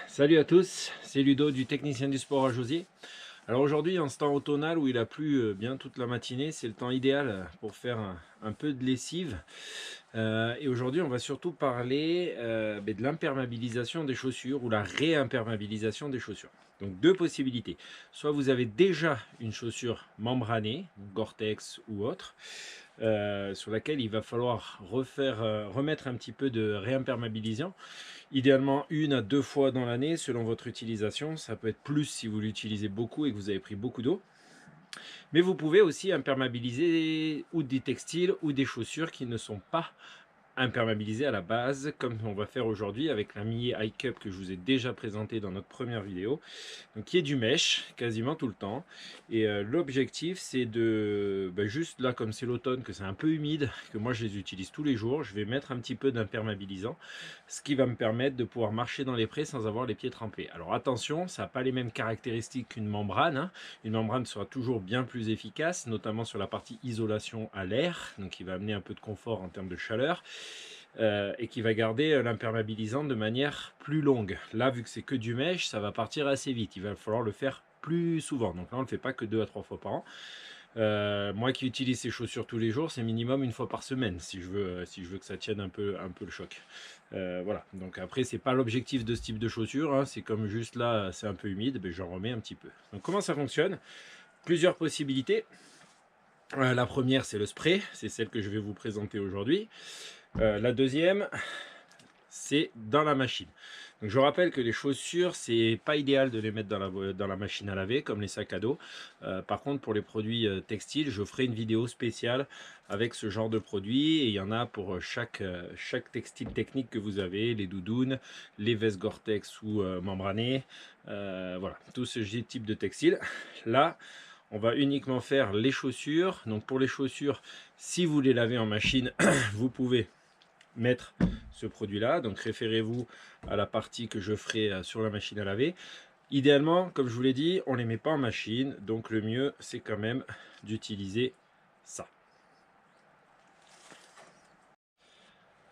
Salut à tous, c'est Ludo du Technicien du Sport à Josier. Alors aujourd'hui, en ce temps automnal où il a plu bien toute la matinée, c'est le temps idéal pour faire un peu de lessive. Et aujourd'hui, on va surtout parler de l'imperméabilisation des chaussures ou la réimperméabilisation des chaussures. Donc deux possibilités. Soit vous avez déjà une chaussure membranée, Gore-Tex ou autre, sur laquelle il va falloir remettre un petit peu de réimperméabilisant. Idéalement 1 à 2 fois dans l'année selon votre utilisation. Ça peut être plus si vous l'utilisez beaucoup et que vous avez pris beaucoup d'eau. Mais vous pouvez aussi imperméabiliser ou des textiles ou des chaussures qui ne sont pas imperméabilisé à la base, comme on va faire aujourd'hui avec la Millet High Cup que je vous ai déjà présenté dans notre première vidéo, donc qui est du mesh quasiment tout le temps. Et l'objectif c'est de, juste là comme c'est l'automne, que c'est un peu humide, que moi je les utilise tous les jours, je vais mettre un petit peu d'imperméabilisant, ce qui va me permettre de pouvoir marcher dans les prés sans avoir les pieds trempés. Alors attention, ça n'a pas les mêmes caractéristiques qu'une membrane, hein. Une membrane sera toujours bien plus efficace, notamment sur la partie isolation à l'air, donc qui va amener un peu de confort en termes de chaleur. Et qui va garder l'imperméabilisant de manière plus longue. Là, vu que c'est que du mesh, ça va partir assez vite. Il va falloir le faire plus souvent. Donc là, on ne le fait pas que 2 à 3 fois par an. Moi qui utilise ces chaussures tous les jours, c'est minimum 1 fois par semaine si je veux que ça tienne un peu le choc. Voilà, donc après c'est pas l'objectif de ce type de chaussures, hein. C'est comme juste là c'est un peu humide, j'en remets un petit peu. Donc comment ça fonctionne? Plusieurs possibilités. La première c'est le spray, c'est celle que je vais vous présenter aujourd'hui. La deuxième, c'est dans la machine. Donc je rappelle que les chaussures, c'est pas idéal de les mettre dans la machine à laver comme les sacs à dos. Par contre, pour les produits textiles, je ferai une vidéo spéciale avec ce genre de produits. Et il y en a pour chaque textile technique que vous avez, les doudounes, les vestes Gore-Tex ou membranées. Voilà, tout ce type de textile. Là, on va uniquement faire les chaussures. Donc pour les chaussures, si vous les lavez en machine, vous pouvez mettre ce produit là, donc référez-vous à la partie que je ferai sur la machine à laver. Idéalement, comme je vous l'ai dit, on les met pas en machine, donc le mieux c'est quand même d'utiliser ça.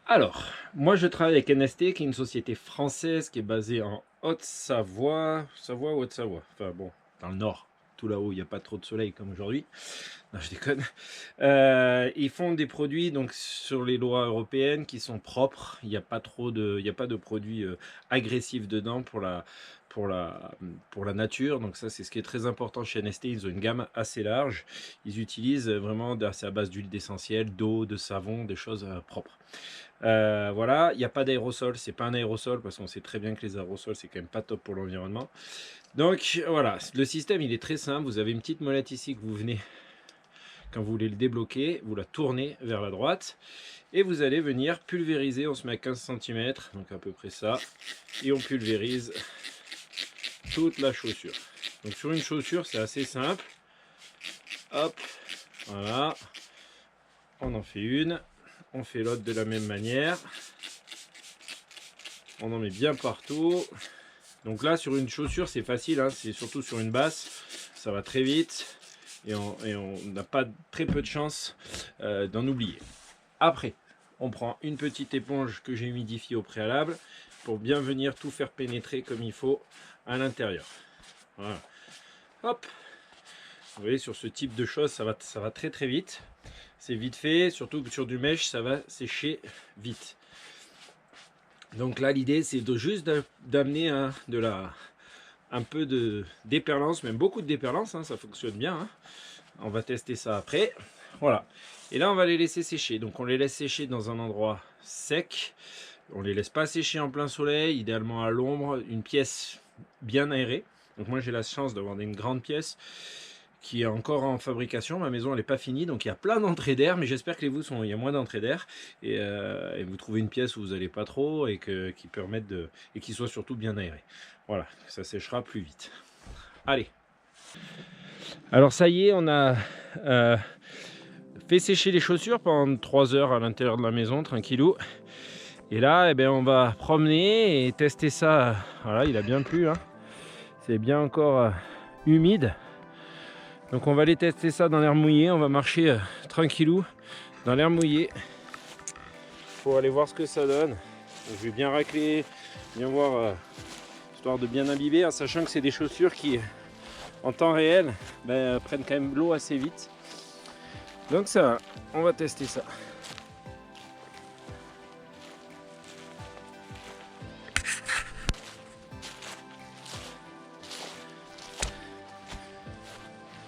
Alors, moi je travaille avec NST, qui est une société française qui est basée en Haute-Savoie, Savoie ou Haute-Savoie, enfin bon, dans le nord, tout là-haut, il n'y a pas trop de soleil comme aujourd'hui. Non, je déconne. Ils font des produits donc sur les lois européennes qui sont propres. Il n'y a pas de produits agressifs dedans pour la nature. Donc ça, c'est ce qui est très important chez NST. Ils ont une gamme assez large. Ils utilisent vraiment, c'est à base d'huile d'essentiel, d'eau, de savon, des choses propres. Voilà, il n'y a pas d'aérosol. C'est pas un aérosol parce qu'on sait très bien que les aérosols, c'est quand même pas top pour l'environnement. Donc voilà, le système il est très simple. Vous avez une petite molette ici que vous venez, quand vous voulez le débloquer, vous la tournez vers la droite et vous allez venir pulvériser. On se met à 15 cm, donc à peu près ça, et on pulvérise toute la chaussure. Donc sur une chaussure, c'est assez simple. Hop, voilà. On en fait une, on fait l'autre de la même manière. On en met bien partout. Donc là, sur une chaussure, c'est facile, hein, c'est surtout sur une basse, ça va très vite. Et on n'a pas très peu de chance d'en oublier. Après, on prend une petite éponge que j'ai humidifiée au préalable pour bien venir tout faire pénétrer comme il faut à l'intérieur. Voilà. Hop. Vous voyez, sur ce type de choses, ça va très très vite. C'est vite fait, surtout que sur du mesh, ça va sécher vite. Donc là, l'idée, c'est juste d'amener un peu de déperlance, même beaucoup de déperlance, hein, ça fonctionne bien, hein. On va tester ça après. Voilà. Et là, on va les laisser sécher. Donc, on les laisse sécher dans un endroit sec. On les laisse pas sécher en plein soleil, idéalement à l'ombre, une pièce bien aérée. Donc, moi, j'ai la chance d'avoir une grande pièce qui est encore en fabrication. Ma maison, elle n'est pas finie, donc il y a plein d'entrées d'air, mais j'espère que il y a moins d'entrées d'air. Et vous trouvez une pièce où vous n'allez pas trop et qui permette et qui soit surtout bien aérée. Voilà, ça séchera plus vite. Allez. Alors ça y est, on a fait sécher les chaussures pendant 3 heures à l'intérieur de la maison, tranquillou. Et là, on va promener et tester ça. Voilà, il a bien plu, hein. C'est bien encore humide. Donc on va aller tester ça dans l'air mouillé. On va marcher tranquillou dans l'air mouillé pour aller voir ce que ça donne. Donc, je vais bien racler, bien voir, histoire de bien imbiber, en sachant que c'est des chaussures qui, en temps réel, prennent quand même l'eau assez vite. Donc ça, on va tester ça.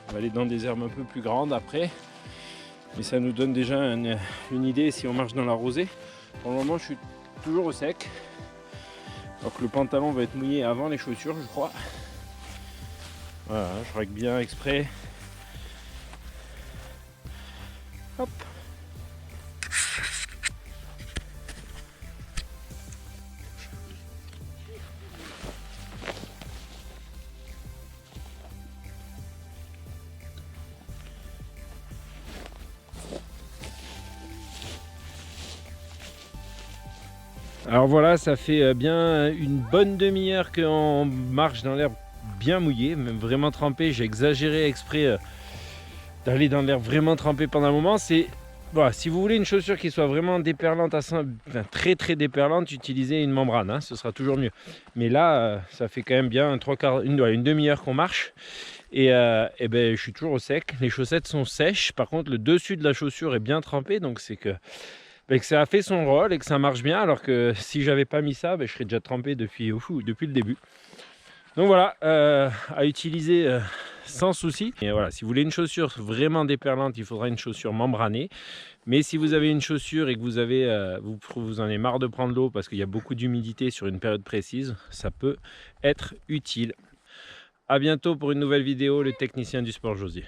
On va aller dans des herbes un peu plus grandes après. Mais ça nous donne déjà une idée si on marche dans la rosée. Pour le moment, je suis toujours au sec. Alors que le pantalon va être mouillé avant les chaussures, je crois. Voilà, je règle bien exprès. Hop. Alors voilà, ça fait bien une bonne demi-heure qu'on marche dans l'herbe bien mouillée, même vraiment trempée. J'ai exagéré exprès d'aller dans l'herbe vraiment trempée pendant un moment. Voilà, si vous voulez une chaussure qui soit vraiment déperlante, très très déperlante, utilisez une membrane, hein, ce sera toujours mieux. Mais là, ça fait quand même bien une demi-heure qu'on marche. Et je suis toujours au sec. Les chaussettes sont sèches. Par contre, le dessus de la chaussure est bien trempé, donc c'est que ça a fait son rôle et que ça marche bien, alors que si j'avais pas mis ça, je serais déjà trempé depuis le début. Donc voilà, à utiliser sans souci. Et voilà, si vous voulez une chaussure vraiment déperlante, il faudra une chaussure membranée. Mais si vous avez une chaussure et que vous en avez marre de prendre l'eau parce qu'il y a beaucoup d'humidité sur une période précise, ça peut être utile. À bientôt pour une nouvelle vidéo, le technicien du sport Josier.